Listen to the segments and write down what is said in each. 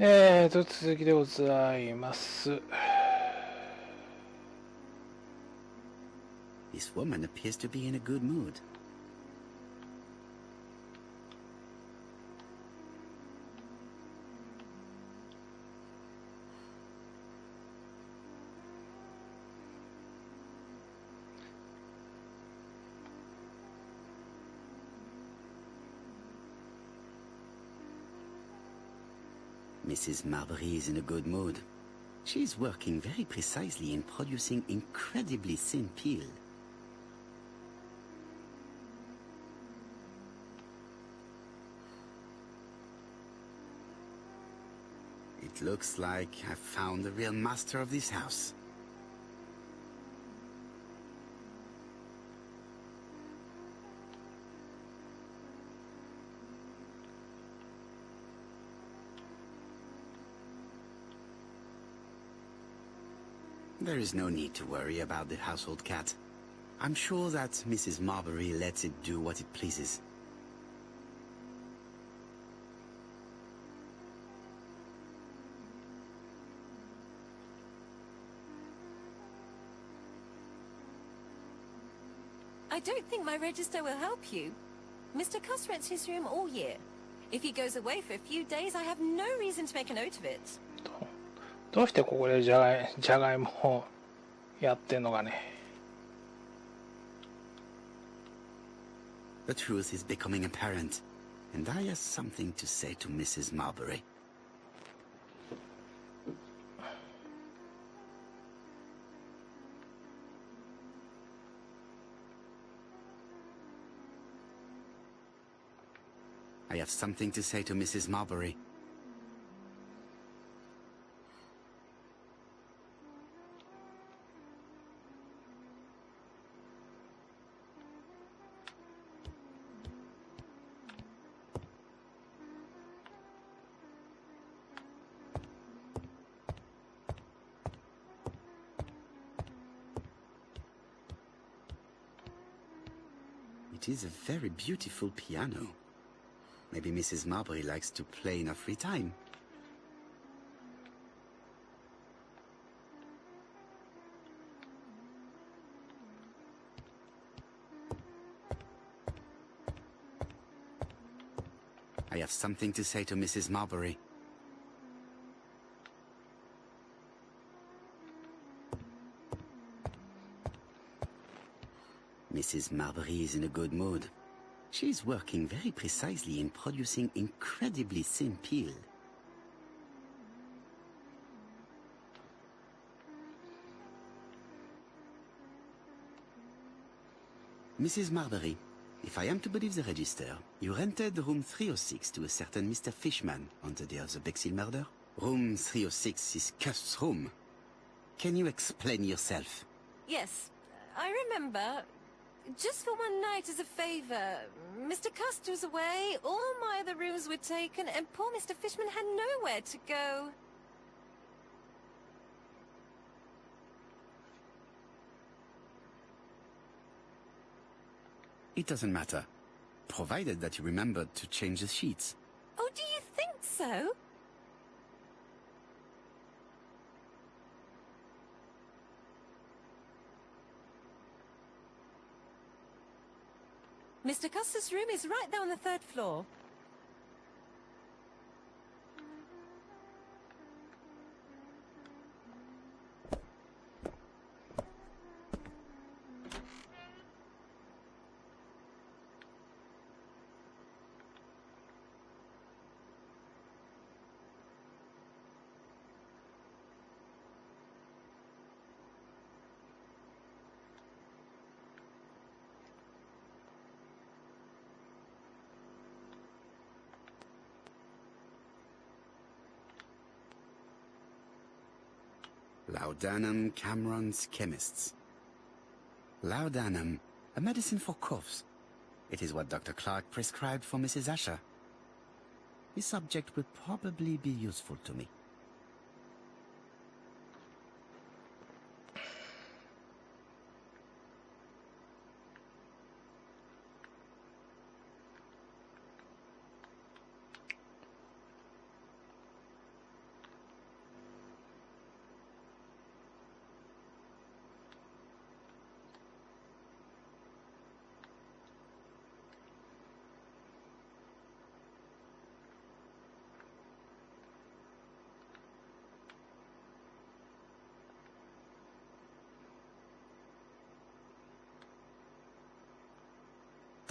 続きでございます。This woman appears to be in a good mood. Mrs. Marbury is in a good mood. She is working very precisely in producing incredibly thin peel. It looks like I've found the real master of this house. There is no need to worry about the household cat. I'm sure that Mrs. Marbury lets it do what it pleases. I don't think my register will help you. Mr. Cuss rents his room all year. If he goes away for a few days, I have no reason to make a note of it. どうしてここでじゃがいもをやってんのかね。The truth is becoming apparent, and I have something to say to Mrs. Marbury. I have something to say to Mrs. Marbury. It is a very beautiful piano. Maybe Mrs. Marbury likes to play in her free time. I have something to say to Mrs. Marbury. Mrs. Marbury is in a good mood. She is working very precisely in producing incredibly thin peel. Mrs. Marbury, if I am to believe the register, you rented room 306 to a certain Mr. Fishman on the day of the Bexhill murder. Room 306 is Cuff's room. Can you explain yourself? Yes, I remember. Just for one night as a favor. Mr. Custer was away, all my other rooms were taken, and poor Mr. Fishman had nowhere to go. It doesn't matter, provided that you remembered to change the sheets. Oh, do you think so? Mr. Custer's room is right there on the 3rd floor. Laudanum Cameron's Chemists. Laudanum, a medicine for coughs. It is what Dr. Clark prescribed for Mrs. Asher. This subject will probably be useful to me.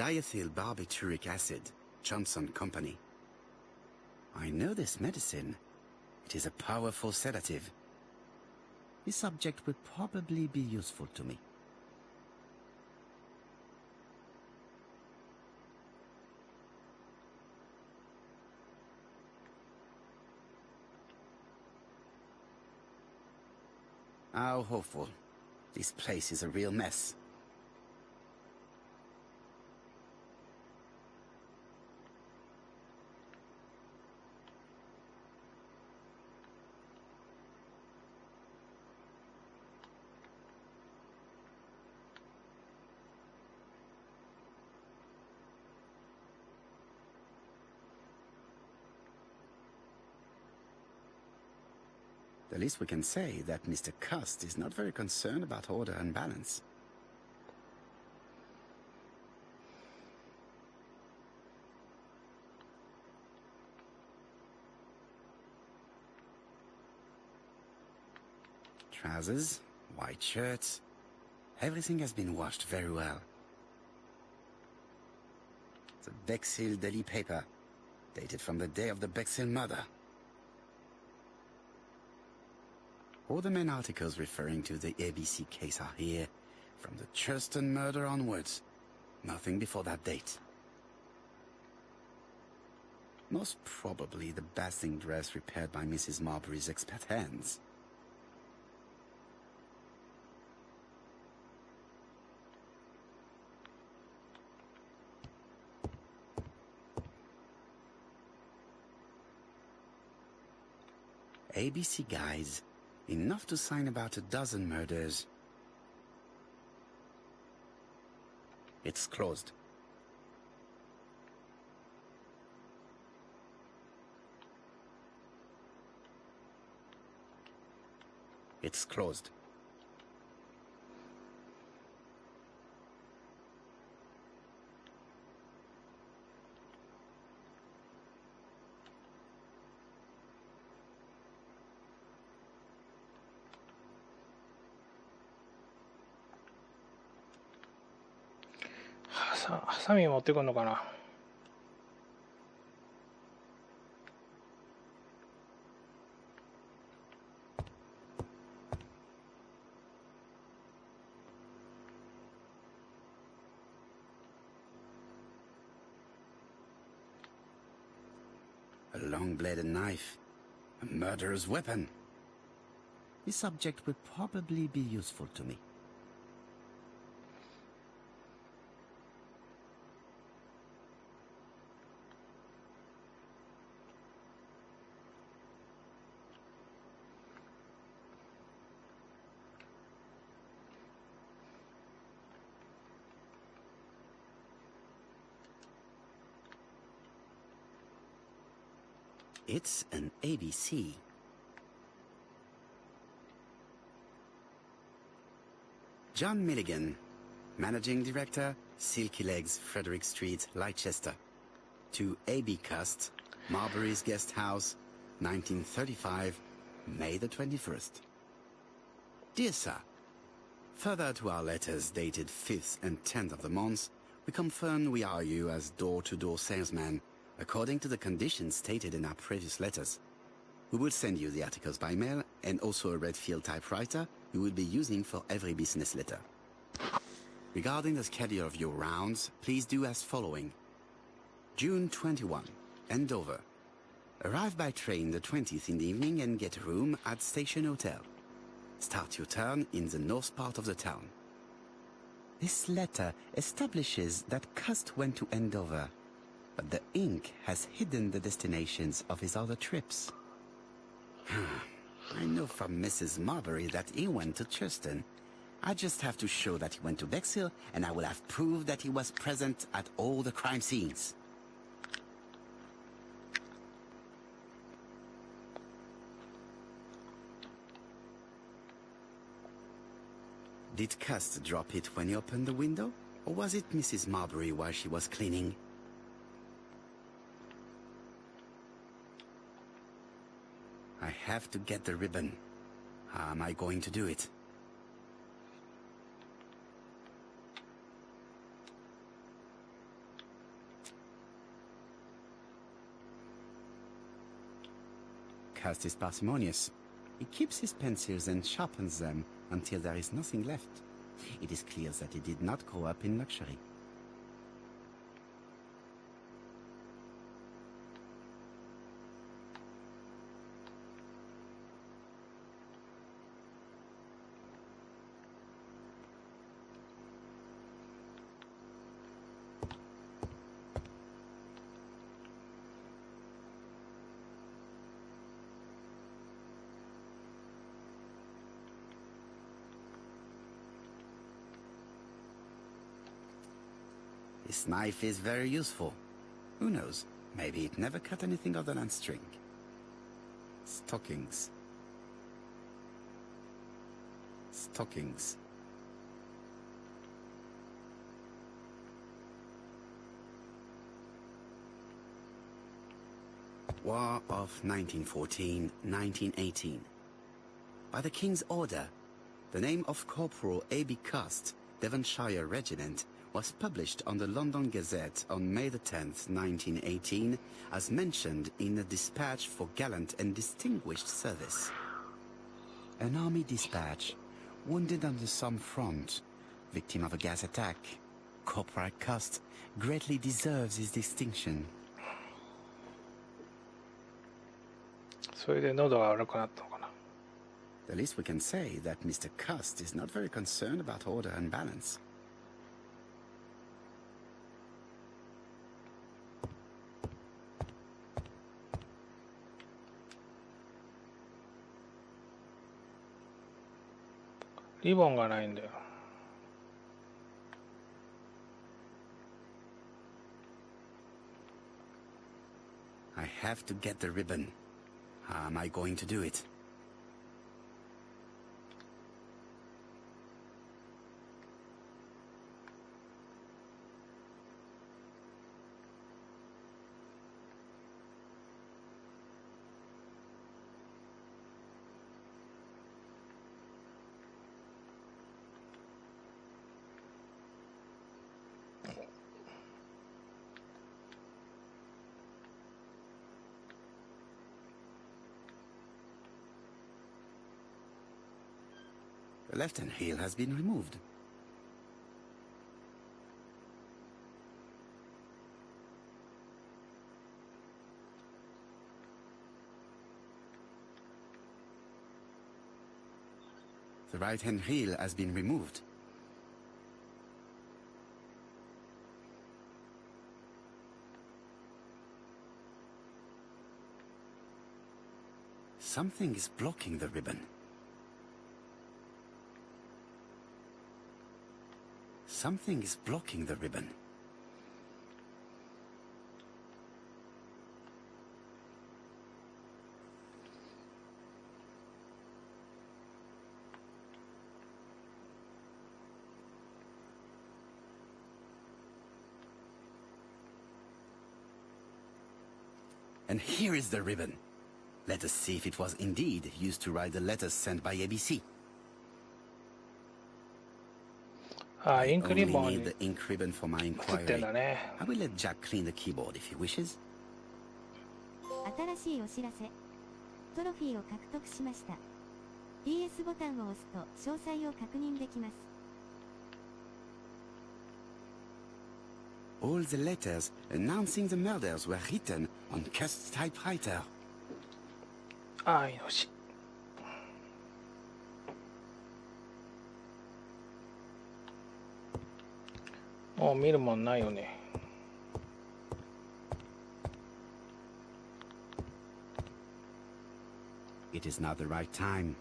Diethyl barbituric acid, Johnson Company. I know this medicine. It is a powerful sedative. This subject will probably be useful to me. How hopeful. This place is a real mess. The least we can say that Mr. Cust is not very concerned about order and balance. Trousers, white shirts, everything has been washed very well. The Bexhill daily paper, dated from the day of the Bexhill murder. All the main articles referring to the ABC case are here, from the Churston murder onwards. Nothing before that date. Most probably the bathing dress repaired by Mrs. Marbury's expert hands. ABC guides. Enough to sign about a dozen murders. It's closed. It's closed.ハサミ持ってくんのかな。A long-bladed knife. A murderer's weapon. This subject will probably be useful to me. It's an ABC. John Milligan, Managing Director, Silky Legs, Frederick Street, Leicester. To A.B. Cust, Marbury's Guest House, 1935, May the 21st. Dear Sir, further to our letters dated 5th and 10th of the month, we confirm we are you as door-to-door salesman, according to the conditions stated in our previous letters. We will send you the articles by mail and also a Redfield typewriter you will be using for every business letter. Regarding the schedule of your rounds, please do as following. June 21, Andover. Arrive by train the 20th in the evening and get a room at Station Hotel. Start your turn in the north part of the town. This letter establishes that Cust went to Andover, but the ink has hidden the destinations of his other trips. I know from Mrs. Marbury that he went to Churston. I just have to show that he went to Bexhill, and I will have proved that he was present at all the crime scenes. Did Cust drop it when he opened the window? Or was it Mrs. Marbury while she was cleaning? I have to get the ribbon. How am I going to do it? Cust is parsimonious. He keeps his pencils and sharpens them until there is nothing left. It is clear that he did not grow up in luxury. This knife is very useful. Who knows? Maybe it never cut anything other than string. Stockings. Stockings. War of 1914-1918. By the King's order, the name of Corporal A.B. Cust, Devonshire Regiment, was published on the London Gazette on May the 10th, 1918, as mentioned in a dispatch for gallant and distinguished service. An army dispatch, wounded on the Somme front, victim of a gas attack. Corporal Cust greatly deserves his distinction. それで喉が悪くなったのかな。 The least we can say that Mr. Cust is not very concerned about order and balance. リボンがないんだよ。I have to get the ribbon. How am I going to do it? The left-hand heel has been removed. The right-hand heel has been removed. Something is blocking the ribbon. Something is blocking the ribbon. And here is the ribbon. Let us see if it was indeed used to write the letters sent by ABC. ああ、インクリ Only ボン need に the ink ribbon for my 作ってん inquiry. だね。 I will let Jack clean the keyboard if he wishes. 新しいお知らせ。トロフィーを獲得しました。PS ボタンを押すと詳細を確認できます。All the letters announcing the murders were written on Cust's typewriter. ああ、いのし。もう見るもんないよね。It is not the right time.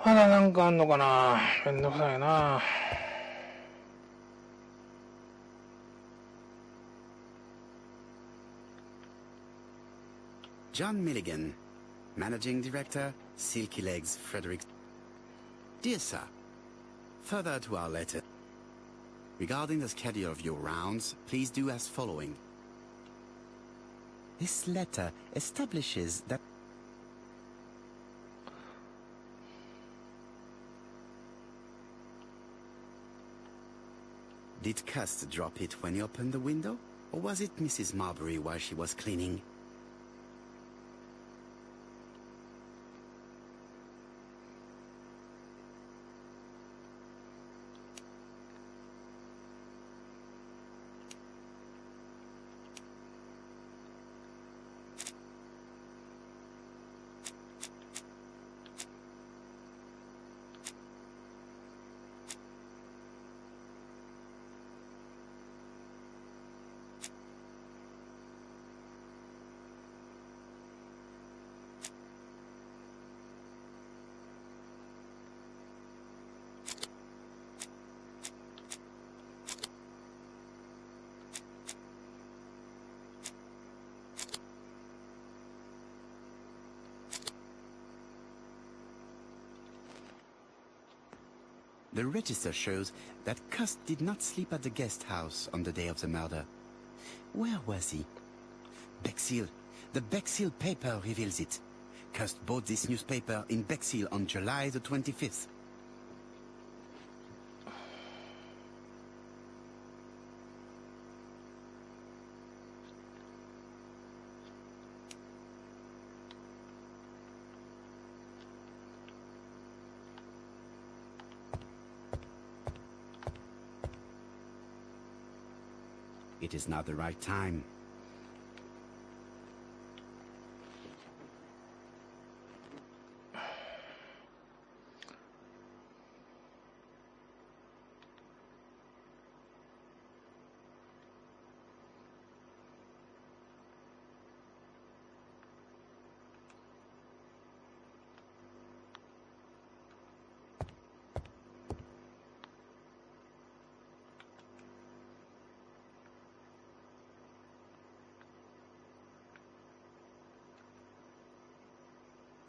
まだなんかあんのかな。めんどくさいな。John Milligan, Managing Director, Silky Legs, Frederick. Dear Sir, further to our letter. Regarding the schedule of your rounds, please do as following. This letter establishes that Did Cust drop it when he opened the window? Or was it Mrs. Marbury while she was cleaning? The register shows that Cust did not sleep at the guest house on the day of the murder. Where was he? Bexhill. The Bexhill paper reveals it. Cust bought this newspaper in Bexhill on July the 25th. It is not the right time.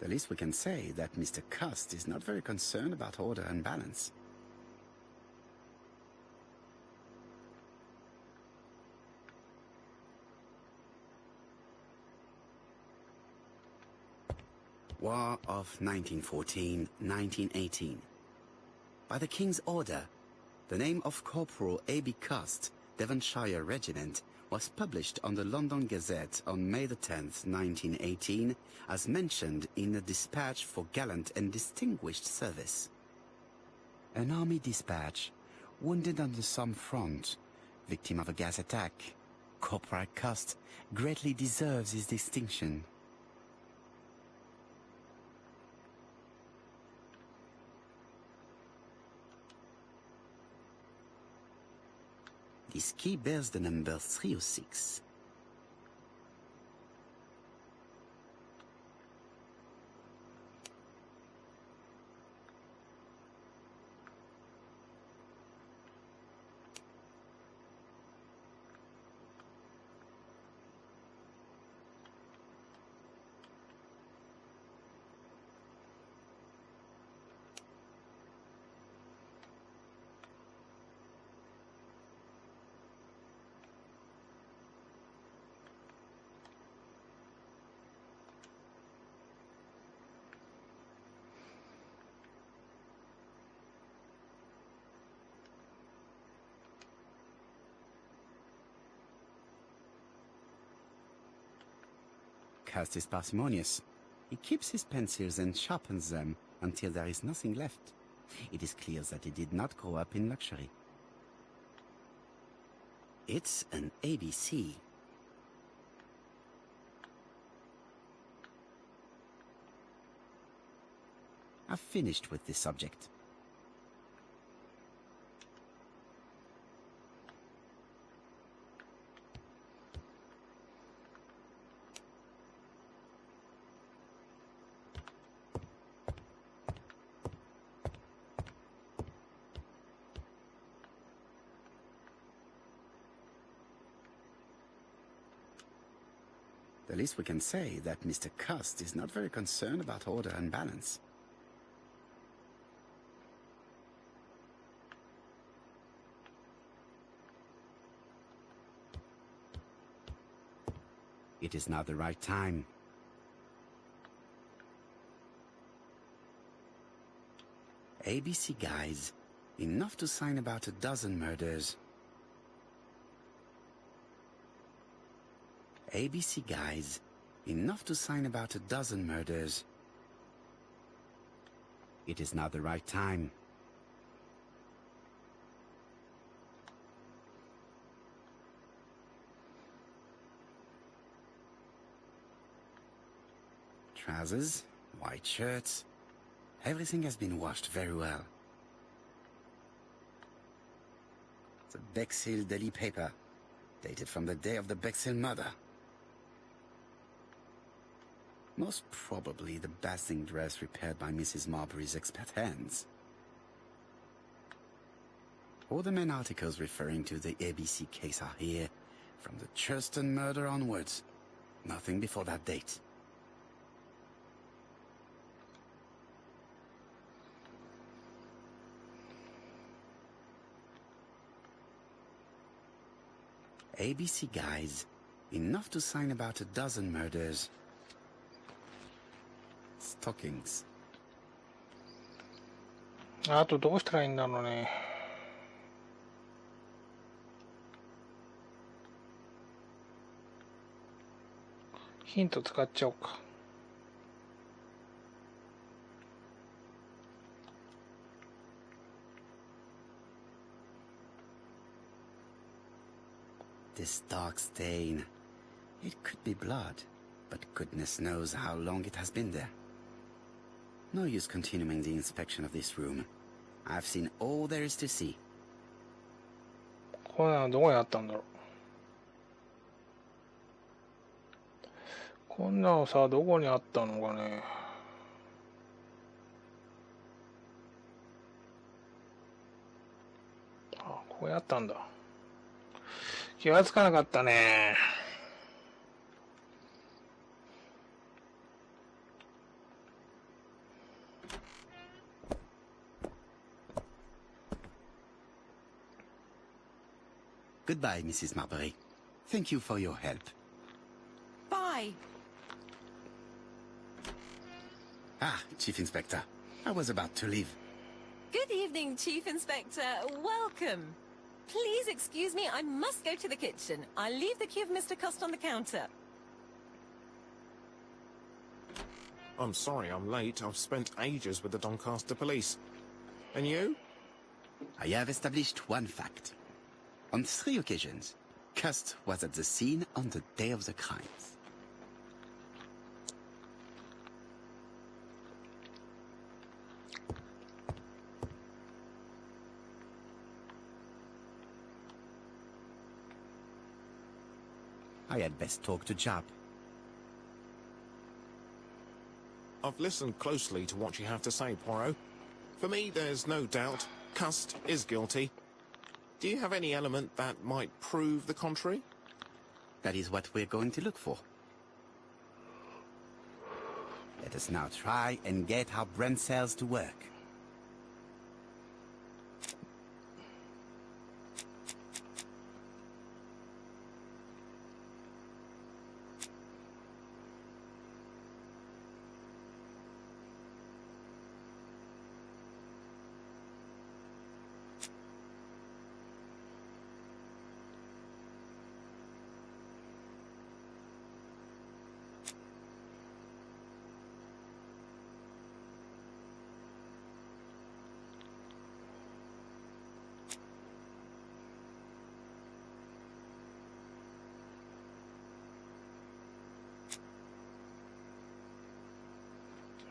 The least we can say that Mr. Cust is not very concerned about order and balance. War of 1914-1918. By the King's order, the name of Corporal A.B. Cust, Devonshire Regiment, was published on the London Gazette on May the 10th, 1918, as mentioned in a dispatch for gallant and distinguished service. An army dispatch, wounded on the Somme front, victim of a gas attack. Corporal Cust greatly deserves his distinction. This key bears the number 306. Cust is parsimonious. He keeps his pencils and sharpens them until there is nothing left. It is clear that he did not grow up in luxury. It's an ABC. I've finished with this subject. The least we can say that Mr. Cust is not very concerned about order and balance. It is now the right time. ABC guys, enough to sign about a dozen murders. ABC guys, enough to sign about a dozen murders. It is now the right time. Trousers, white shirts, everything has been washed very well. The Bexhill Daily paper, dated from the day of the Bexhill murder. Most probably the bathing dress repaired by Mrs. Marbury's expert hands. All the main articles referring to the ABC case are here, from the Churston murder onwards. Nothing before that date. ABC guys. Enough to sign about a dozen murders. Stockings. あとどうしたらいいんだろうね。ヒント使っちゃおうか。This dark stain. It could be blood, but goodness knows how long it has been there. No use continuing the inspection of this room. I've seen all there is to see. こんなのどこにあったんだろう。こんなのさ、どこにあったのかね。あ、ここにあったんだ。気がつかなかったね。Goodbye, Mrs. Marbury. Thank you for your help. Bye. Ah, Chief Inspector. I was about to leave. Good evening, Chief Inspector. Welcome. Please excuse me, I must go to the kitchen. I'll leave the key of Mr. Cost on the counter. I'm sorry I'm late. I've spent ages with the Doncaster police. And you? I have established one fact. On 3 occasions, Cust was at the scene on the day of the crimes. I had best talk to Job. I've listened closely to what you have to say, Poirot. For me, there's no doubt Cust is guilty. Do you have any element that might prove the contrary? That is what we're going to look for. Let us now try and get our brain cells to work.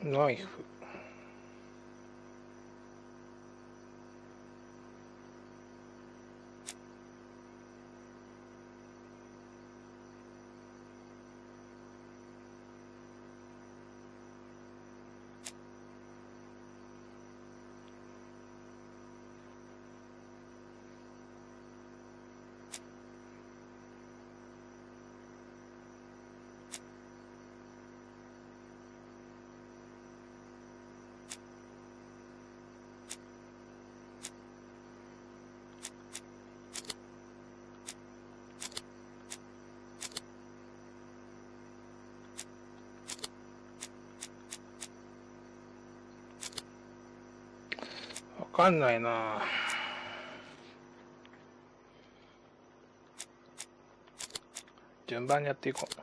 ナイフ。わかんないな。順番にやっていこう。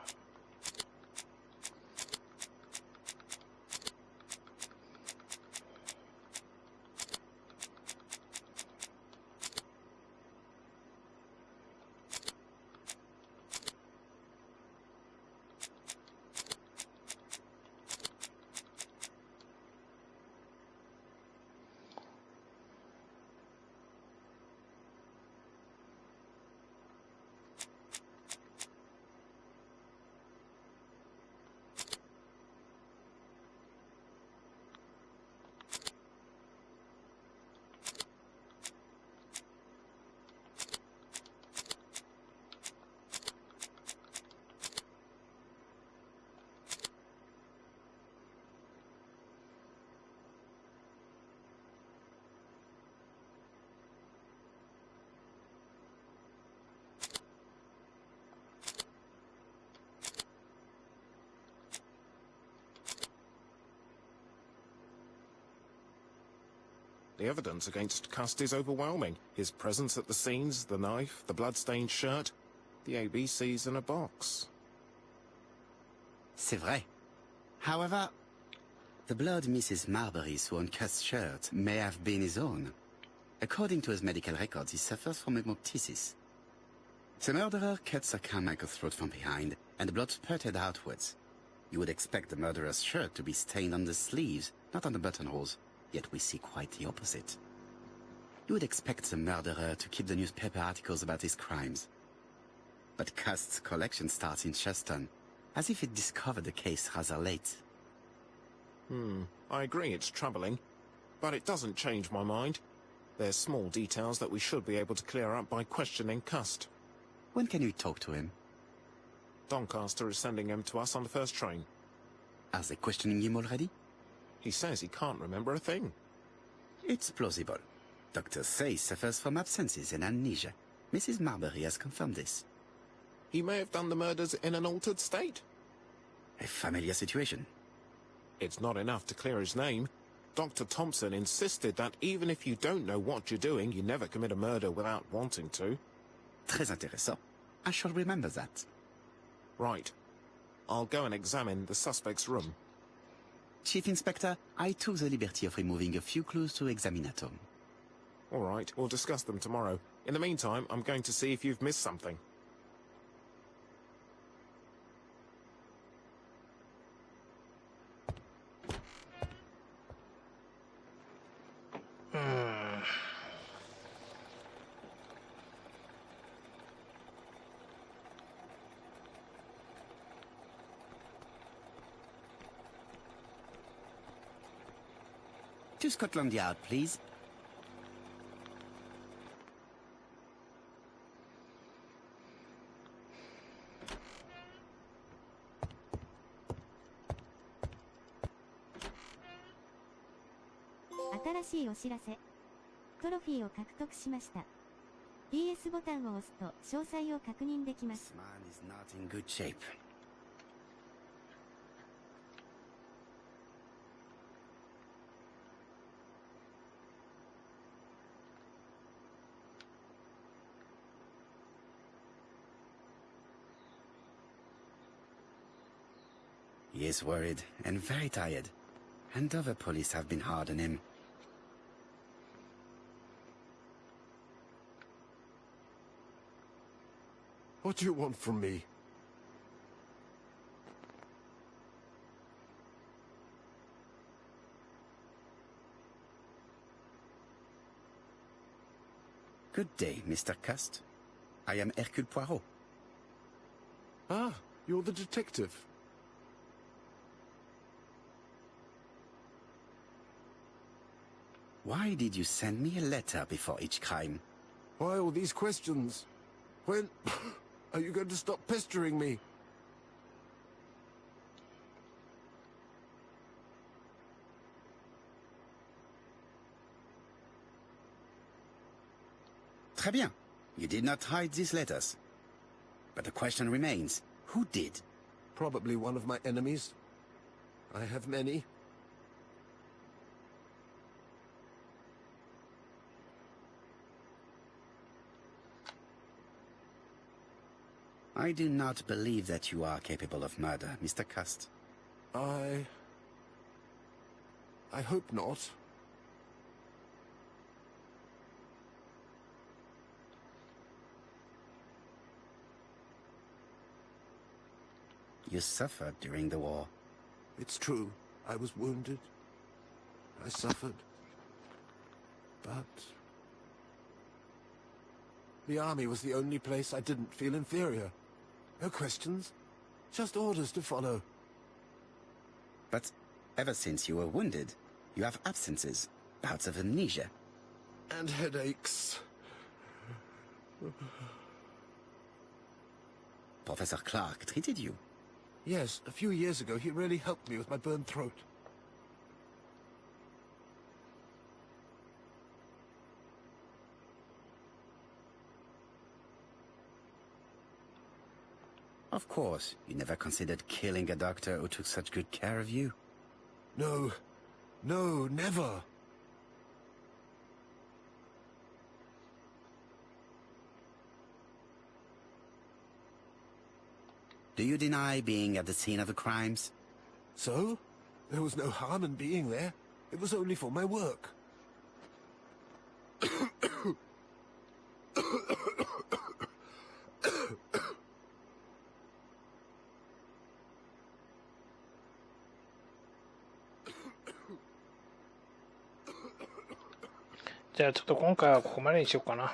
The evidence against Cust is overwhelming. His presence at the scenes, the knife, the blood-stained shirt, the ABCs in a box. C'est vrai. However, the blood Mrs. Marbury saw on Cust's shirt may have been his own. According to his medical records, he suffers from hemoptysis. The murderer cut Sir Carmichael's throat from behind, and the blood spurted outwards. You would expect the murderer's shirt to be stained on the sleeves, not on the buttonholes, yet we see quite the opposite. You would expect the murderer to keep the newspaper articles about his crimes. But Cust's collection starts in Cheston, as if it discovered the case rather late. I agree it's troubling, but it doesn't change my mind. There's small details that we should be able to clear up by questioning Cust. When can we talk to him? Doncaster is sending him to us on the first train. Are they questioning him already? He says he can't remember a thing. It's plausible. Doctors say he suffers from absences and amnesia. Mrs. Marbury has confirmed this. He may have done the murders in an altered state. A familiar situation. It's not enough to clear his name. Dr. Thompson insisted that even if you don't know what you're doing, you never commit a murder without wanting to. Très intéressant. I shall remember that. Right. I'll go and examine the suspect's room. Chief Inspector, I took the liberty of removing a few clues to examinatum. All right, we'll discuss them tomorrow. In the meantime, I'm going to see if you've missed something. To Scotland Yard, please.新しいお知らせ。トロフィーを獲得しました。DS ボタンを押すと詳細を確認できます。 This man is not in good shape. He is worried and very tired, and other police have been hard on him. What do you want from me? Good day, Mr. Cust. I am Hercule Poirot. Ah, you're the detective. Why did you send me a letter before each crime? Why all these questions? When are you going to stop pestering me? Très bien. You did not hide these letters. But the question remains, who did? Probably one of my enemies. I have many. I do not believe that you are capable of murder, Mr. Cust. I hope not. You suffered during the war. It's true. I was wounded. I suffered. But the army was the only place I didn't feel inferior. No questions. Just orders to follow. But ever since you were wounded, you have absences, bouts of amnesia. And headaches. Professor Clark treated you. Yes, a few years ago he really helped me with my burned throat. Of course, you never considered killing a doctor who took such good care of you. No. No, never. Do you deny being at the scene of the crimes? So? There was no harm in being there. It was only for my work. .じゃあちょっと今回はここまでにしようかな。